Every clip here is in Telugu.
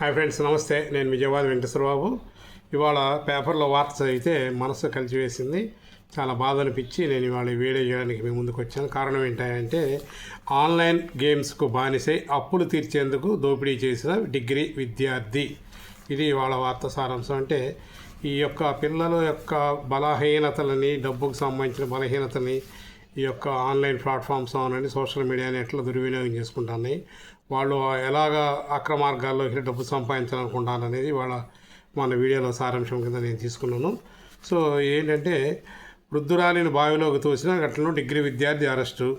హాయ్ ఫ్రెండ్స్, నమస్తే. నేను విజయవాడ వెంకటేశ్వరబాబు. ఇవాళ పేపర్లో వార్త చదివితే మనసు కలిసివేసింది. చాలా బాధ అనిపించి నేను ఇవాళ వీడియో చేయడానికి మీ ముందుకు వచ్చాను. కారణం ఏంటంటే ఆన్లైన్ గేమ్స్కు బానిసై అప్పులు తీర్చేందుకు దోపిడీ చేసిన డిగ్రీ విద్యార్థి. ఇది ఇవాళ వార్త సారాంశం. అంటే ఈ యొక్క పిల్లల యొక్క బలహీనతలని, డబ్బుకు సంబంధించిన బలహీనతని ఈ యొక్క ఆన్లైన్ ప్లాట్ఫామ్స్ అవనండి, సోషల్ మీడియాని ఎట్లా దుర్వినియోగం చేసుకుంటున్నాయి, వాళ్ళు ఎలాగా అక్రమార్గాల్లోకి డబ్బు సంపాదించాలనుకుంటారనేది వాళ్ళ మన వీడియోలో సారాంశం కింద నేను తీసుకున్నాను. సో ఏంటంటే వృద్ధురాలిని బావిలోకి తోసిన ఘటనలో డిగ్రీ విద్యార్థి అరెస్టు.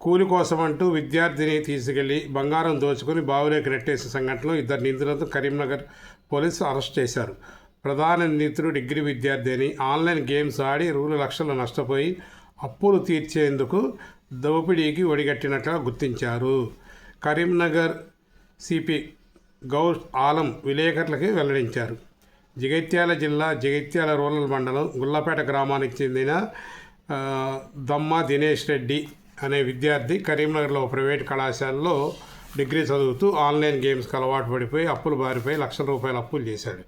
కూలి కోసం అంటూ విద్యార్థిని తీసుకెళ్లి బంగారం దోచుకుని బావిలోకి నెట్టేసిన సంఘటనలో 2 నిందితులతో కరీంనగర్ పోలీసు అరెస్ట్ చేశారు. ప్రధాన నిందితుడు డిగ్రీ విద్యార్థి అని ఆన్లైన్ గేమ్స్ ఆడి లక్షలు నష్టపోయి అప్పులు తీర్చేందుకు దోపిడీకి ఒడిగట్టినట్లుగా గుర్తించారు. కరీంనగర్ సిపి గౌస్ ఆలం విలేకరులకి వెల్లడించారు. జగిత్యాల జిల్లా జగిత్యాల రూరల్ మండలం గుల్లపేట గ్రామానికి చెందిన దమ్మ దినేష్ రెడ్డి అనే విద్యార్థి కరీంనగర్లో ప్రైవేట్ కళాశాలలో డిగ్రీ చదువుతూ ఆన్లైన్ గేమ్స్కి అలవాటు పడిపోయి అప్పులు బారిపోయి ₹1,00,000 అప్పులు చేశాడు.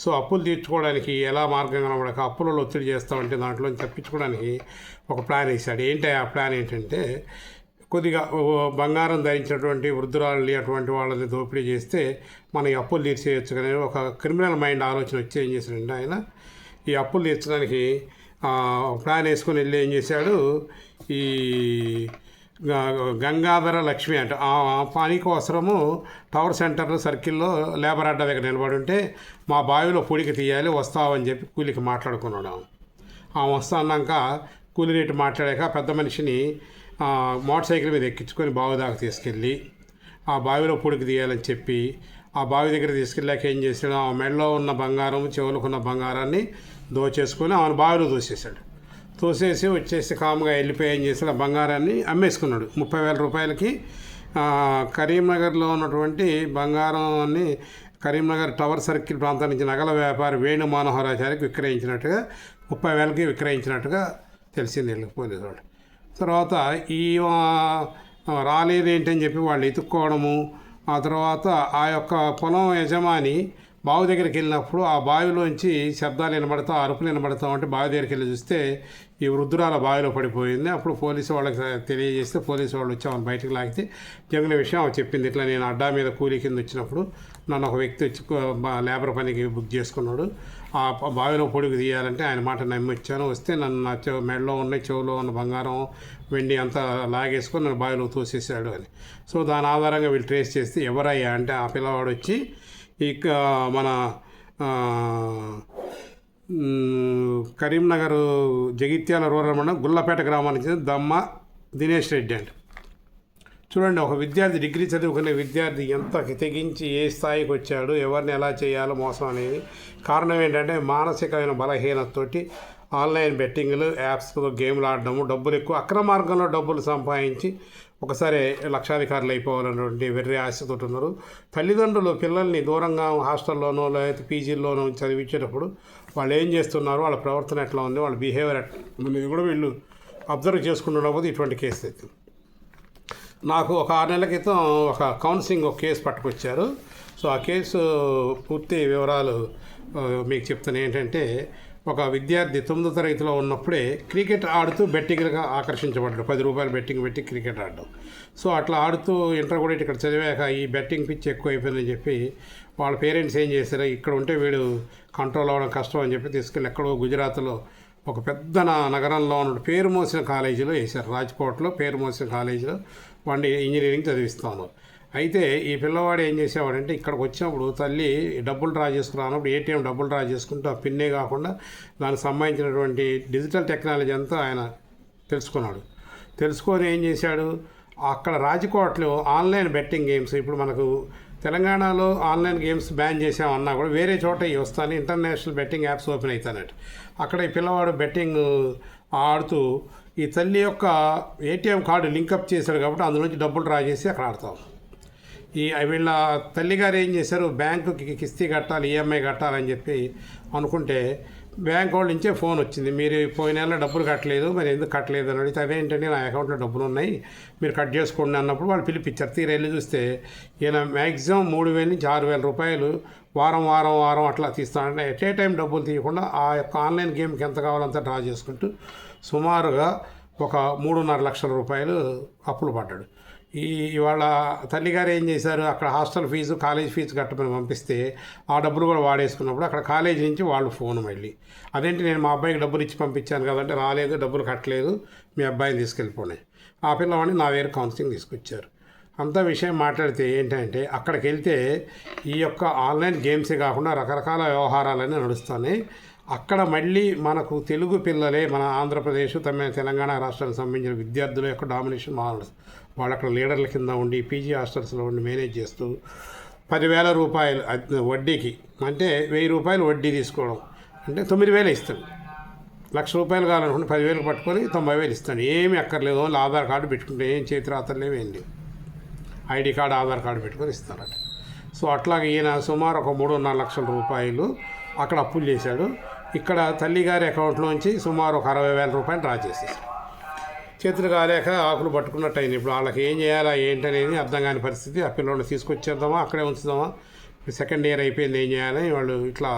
సో అప్పులు తీర్చుకోవడానికి ఎలా మార్గం కనబడక అప్పులలో ఒత్తిడి చేస్తామంటే దాంట్లో తప్పించుకోవడానికి ఒక ప్లాన్ వేశాడు. ఏంటి ఆ ప్లాన్ ఏంటంటే కొద్దిగా బంగారం ధరించినటువంటి వృద్ధురాలని అటువంటి వాళ్ళని దోపిడీ చేస్తే మన ఈ అప్పులు తీర్చేయచ్చు కానీ ఒక క్రిమినల్ మైండ్ ఆలోచన వచ్చి ఏం చేశాడంటే ఆయన ఈ అప్పులు తీర్చడానికి ప్లాన్ వేసుకొని వెళ్ళి ఏం చేశాడు, ఈ గంగాధర లక్ష్మి అంట ఆ పని కోసము టవర్ సెంటర్ సర్కిల్లో లేబర్ అడ్డా దగ్గర నిలబడి ఉంటే మా బావిలో పొడికి తీయాలి వస్తావని చెప్పి కూలికి మాట్లాడుకున్నాడు. వస్తా అన్నాక కూలి రేటు మాట్లాడాక పెద్ద మనిషిని మోటార్ సైకిల్ మీద ఎక్కించుకొని బావి దాకా తీసుకెళ్ళి ఆ బావిలో పొడికి తీయాలని చెప్పి ఆ బావి దగ్గర తీసుకెళ్ళాక ఏం చేశాడు, ఆ మెడలో ఉన్న బంగారం చెవులకున్న బంగారాన్ని దోచేసుకొని ఆమెను బావిలో దోసేశాడు. తోసేసి వచ్చేసి కామ్గా వెళ్ళిపోయి ఏం చేశాడు, ఆ బంగారాన్ని అమ్మేసుకున్నాడు. ₹30,000 కరీంనగర్లో ఉన్నటువంటి బంగారాన్ని కరీంనగర్ టవర్ సర్కిల్ ప్రాంతం నుంచి నగల వ్యాపారి వేణు మనోహరాచారికి విక్రయించినట్టుగా ₹30,000 విక్రయించినట్టుగా తెలిసింది వీళ్ళకి పోలీసు వాళ్ళు. తర్వాత ఈ రాలేదు ఏంటని చెప్పి వాళ్ళు ఎత్తుక్కోవడము, ఆ తర్వాత ఆ యొక్క పొలం యజమాని బావి దగ్గరికి వెళ్ళినప్పుడు ఆ బావిలోంచి శబ్దాలు వినబడతా అరుపులు వినబడతా ఉంటే బావి దగ్గరికి వెళ్ళి చూస్తే ఈ వృద్ధురాల బావిలో పడిపోయింది. అప్పుడు పోలీసు వాళ్ళకి తెలియజేస్తే పోలీసు వాళ్ళు వచ్చి ఆమెను బయటకు లాగితే జరిగిన విషయం ఆమె చెప్పింది. ఇట్లా నేను అడ్డా మీద కూలీ కింద వచ్చినప్పుడు నన్ను ఒక వ్యక్తి వచ్చి లేబర్ పనికి బుక్ చేసుకున్నాడు, ఆ బావిలో పొడుగు తీయాలంటే ఆయన మాట నమ్మి వచ్చాను. వస్తే నన్ను నా మెడలో ఉన్న చెవులో ఉన్న బంగారం వెండి అంతా లాగేసుకొని నన్ను బావిలో తోసేసాడు అని. సో దాని ఆధారంగా వీళ్ళు ట్రేస్ చేస్తే ఎవరయ్యా అంటే ఆ పిల్లవాడు వచ్చి ఇక మన కరీంనగర్ జగిత్యాల రూరల్ మండలం గుల్లపేట గ్రామానికి చెందిన దమ్మ దినేష్ రెడ్డి అంట. చూడండి, ఒక విద్యార్థి డిగ్రీ చదువుకునే విద్యార్థి ఎంత తెగించి ఏ స్థాయికి వచ్చాడు, ఎవరిని ఎలా చేయాలో మోసం అనేది. కారణం ఏంటంటే మానసికమైన బలహీనతతోటి ఆన్లైన్ బెట్టింగ్లు యాప్స్తో గేమ్లు ఆడడము, డబ్బులు ఎక్కువ అక్రమార్గంలో డబ్బులు సంపాదించి ఒకసారి లక్షాధికారులు అయిపోవాలన్నటువంటి వెర్రి ఆశతో ఉన్నారు. తల్లిదండ్రులు పిల్లల్ని దూరంగా హాస్టల్లోనో లేకపోతే పీజీల్లోనో చదివించేటప్పుడు వాళ్ళు ఏం చేస్తున్నారు, వాళ్ళ ప్రవర్తన ఎట్లా ఉంది, వాళ్ళ బిహేవియర్ ఎట్లా అనేది కూడా వీళ్ళు అబ్జర్వ్ చేసుకుంటున్నప్పుడు ఇటువంటి కేసు అవుతుంది. నాకు ఒక 6 నెలల క్రితం ఒక కౌన్సిలింగ్ ఒక కేసు పట్టుకొచ్చారు. సో ఆ కేసు పూర్తి వివరాలు మీకు చెప్తాను. ఏంటంటే ఒక విద్యార్థి 9వ తరగతిలో ఉన్నప్పుడే క్రికెట్ ఆడుతూ బెట్టింగ్గా ఆకర్షించబడ్డాడు. ₹10 బెట్టింగ్ పెట్టి క్రికెట్ ఆడడం. సో అట్లా ఆడుతూ ఇంటర్మీడియట్ ఇక్కడ చదివాక ఈ బెట్టింగ్ పిచ్చి ఎక్కువ అయిపోయిందని చెప్పి వాళ్ళ పేరెంట్స్ ఏం చేశారు, ఇక్కడ ఉంటే వీడు కంట్రోల్ అవ్వడం కష్టం అని చెప్పి తీసుకెళ్ళి ఎక్కడో గుజరాత్లో ఒక పెద్ద నగరంలో ఉన్న పేరు మోసిన కాలేజీలో వేశారు. రాజ్కోట్లో పేరు మోసిన కాలేజీలో వాడిని ఇంజనీరింగ్ చదివిస్తాను. అయితే ఈ పిల్లవాడు ఏం చేసేవాడంటే ఇక్కడికి వచ్చినప్పుడు తల్లి డబ్బులు డ్రా చేసుకున్నప్పుడు ఏటీఎం డబ్బులు డ్రా చేసుకుంటూ ఆ పిన్నే కాకుండా దానికి సంబంధించినటువంటి డిజిటల్ టెక్నాలజీ అంతా ఆయన తెలుసుకొని ఏం చేశాడు, అక్కడ రాజ్కోట్లో ఆన్లైన్ బెట్టింగ్ గేమ్స్, ఇప్పుడు మనకు తెలంగాణలో ఆన్లైన్ గేమ్స్ బ్యాన్ చేసామన్నా కూడా వేరే చోట వస్తాను ఇంటర్నేషనల్ బెట్టింగ్ యాప్స్ ఓపెన్ అవుతానట్టు అక్కడ ఈ పిల్లవాడు బెట్టింగ్ ఆడుతూ ఈ తల్లి యొక్క ఏటీఎం కార్డు లింకప్ చేశాడు కాబట్టి అందులోంచి డబ్బులు డ్రా చేసి అక్కడ ఆడతాం. వీళ్ళ తల్లిగారు ఏం చేశారు, బ్యాంకుకి కిస్తీ కట్టాలి, ఈఎంఐ కట్టాలని చెప్పి అనుకుంటే బ్యాంక్ వాళ్ళ నుంచే ఫోన్ వచ్చింది, మీరు పోయిన నెల డబ్బులు కట్టలేదు, మరి ఎందుకు కట్టలేదు అని అడిగితే అదేంటంటే నా అకౌంట్లో డబ్బులు ఉన్నాయి, మీరు కట్ చేసుకోండి అన్నప్పుడు వాళ్ళు పిలిపించారు. తీరెళ్ళి చూస్తే ఈయన మ్యాక్సిమం 3,000 నుంచి 6,000 రూపాయలు వారం అట్లా తీస్తానంటే ఎట్ ఏ టైం డబ్బులు తీయకుండా ఆ యొక్క ఆన్లైన్ గేమ్కి ఎంత కావాలంత డ్రా చేసుకుంటూ సుమారుగా ఒక 3.5 లక్షల రూపాయలు అప్పులు పడ్డాడు. ఇవాళ తల్లిగారు ఏం చేశారు, అక్కడ హాస్టల్ ఫీజు కాలేజ్ ఫీజు కట్టమని పంపిస్తే ఆ డబ్బులు కూడా వాడేసుకున్నప్పుడు అక్కడ కాలేజీ నుంచి వాళ్ళు ఫోన్ మళ్ళీ అదేంటి నేను మా అబ్బాయికి డబ్బులు ఇచ్చి పంపించాను కదంటే రాలేదు, డబ్బులు కట్టలేదు, మీ అబ్బాయిని తీసుకెళ్ళిపోయి ఆ పిల్లవాడిని నా దగ్గర కౌన్సిలింగ్ తీసుకొచ్చారు. అంత విషయం మాట్లాడితే ఏంటంటే అక్కడికి వెళ్తే ఈ యొక్క ఆన్లైన్ గేమ్సే కాకుండా రకరకాల వ్యవహారాలన్నీ నడుస్తున్నాయి. అక్కడ మళ్ళీ మనకు తెలుగు పిల్లలే మన ఆంధ్రప్రదేశ్ తెలంగాణ రాష్ట్రానికి సంబంధించిన విద్యార్థుల యొక్క డామినేషన్ వాళ్ళు అక్కడ లీడర్ల కింద ఉండి పీజీ హాస్టల్స్లో ఉండి మేనేజ్ చేస్తూ 10,000 రూపాయలు వడ్డీకి అంటే 1,000 రూపాయలు వడ్డీ తీసుకోవడం అంటే 9,000 ఇస్తాడు. 1,00,000 రూపాయలు కావాలనుకుంటే 10,000 పట్టుకొని 90,000 ఇస్తాడు. ఏమీ అక్కర్లేదు, ఓన్లీ ఆధార్ కార్డు పెట్టుకుంటే ఏం చేతి రాత్రలు లేవు, ఏం లేవు, ఐడి కార్డు ఆధార్ కార్డు పెట్టుకొని ఇస్తారట. సో అట్లాగే ఈయన సుమారు ఒక 3.5 లక్షల రూపాయలు అక్కడ అప్పులు చేశాడు. ఇక్కడ తల్లిగారి అకౌంట్లోంచి సుమారు ఒక 60,000 రూపాయలు డ్రా చేసేసాడు. చేతులు కాలేక ఆకులు పట్టుకున్నట్టు అయింది. ఇప్పుడు వాళ్ళకి ఏం చేయాలా ఏంటనేది అర్థం కాని పరిస్థితి. ఆ పిల్లల్ని తీసుకొచ్చేద్దామా అక్కడే ఉంచుదామా, సెకండ్ ఇయర్ అయిపోయింది ఏం చేయాలని వాళ్ళు ఇట్లా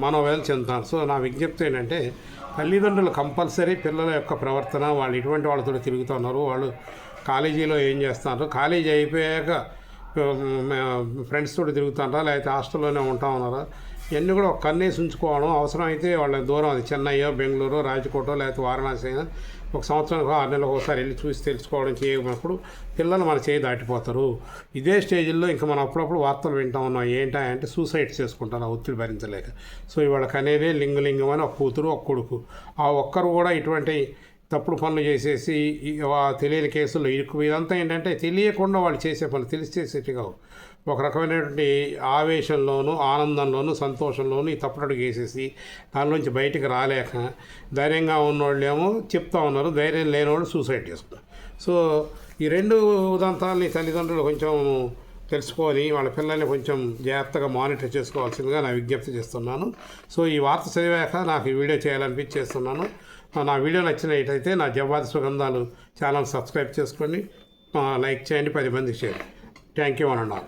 మనోవేదన చెందుతారు. సో నా విజ్ఞప్తి ఏంటంటే తల్లిదండ్రులు కంపల్సరీ పిల్లల యొక్క ప్రవర్తన, వాళ్ళు ఇటువంటి వాళ్ళతో తిరుగుతున్నారు, వాళ్ళు కాలేజీలో ఏం చేస్తున్నారు, కాలేజీ అయిపోయాక ఫ్రెండ్స్ తోటి తిరుగుతున్నారా లేకపోతే హాస్టల్లోనే ఉంటా ఉన్నారా, ఇవన్నీ కూడా ఒక కన్నేసి ఉంచుకోవడం అవసరం. అయితే వాళ్ళ దూరం అది చెన్నైయో బెంగళూరు రాజకోటో లేకపోతే వారణాసి అయినా ఒక సంవత్సరానికి 6 నెలలకు ఒకసారి వెళ్ళి చూసి తెలుసుకోవడం చేయకపోయినప్పుడు పిల్లలు మన చేయి దాటిపోతారు. ఇదే స్టేజ్లో ఇంకా మనం అప్పుడప్పుడు వార్తలు వింటూ ఉన్నాం, ఏంటంటే సూసైడ్ చేసుకుంటారు ఆ ఒత్తిడి భరించలేక. సో ఇవాళకి అనేది లింగలింగం అని ఒక కూతురు ఒక కొడుకు, ఆ ఒక్కరు కూడా ఇటువంటి తప్పుడు పనులు చేసేసి తెలియని కేసుల్లో ఇరుకు. ఇదంతా ఏంటంటే తెలియకుండా వాళ్ళు చేసే పనులు తెలిసి చేసేటి కావు. ఒక రకమైనటువంటి ఆవేశంలోనూ ఆనందంలోనూ సంతోషంలోనూ ఈ తప్పుడడుగు వేసేసి దానిలోంచి బయటికి రాలేక ధైర్యంగా ఉన్నోళ్ళేమో చెప్తా ఉన్నారు, ధైర్యం లేనివాళ్ళు సూసైడ్ చేసుకున్నారు. సో ఈ 2 ఉదంతాలని తల్లిదండ్రులు కొంచెం తెలుసుకొని వాళ్ళ పిల్లల్ని కొంచెం జాగ్రత్తగా మానిటర్ చేసుకోవాల్సిందిగా నా విజ్ఞప్తి చేస్తున్నాను. సో ఈ వార్త చదివాక నాకు ఈ వీడియో చేయాలనిపించేస్తున్నాను. నా వీడియో నచ్చినట్టయితే నా జవ్వాది సుగంధాలు ఛానల్ సబ్స్క్రైబ్ చేసుకొని లైక్ చేయండి, 10 మందికి చేయండి. థ్యాంక్ యూ అనండి.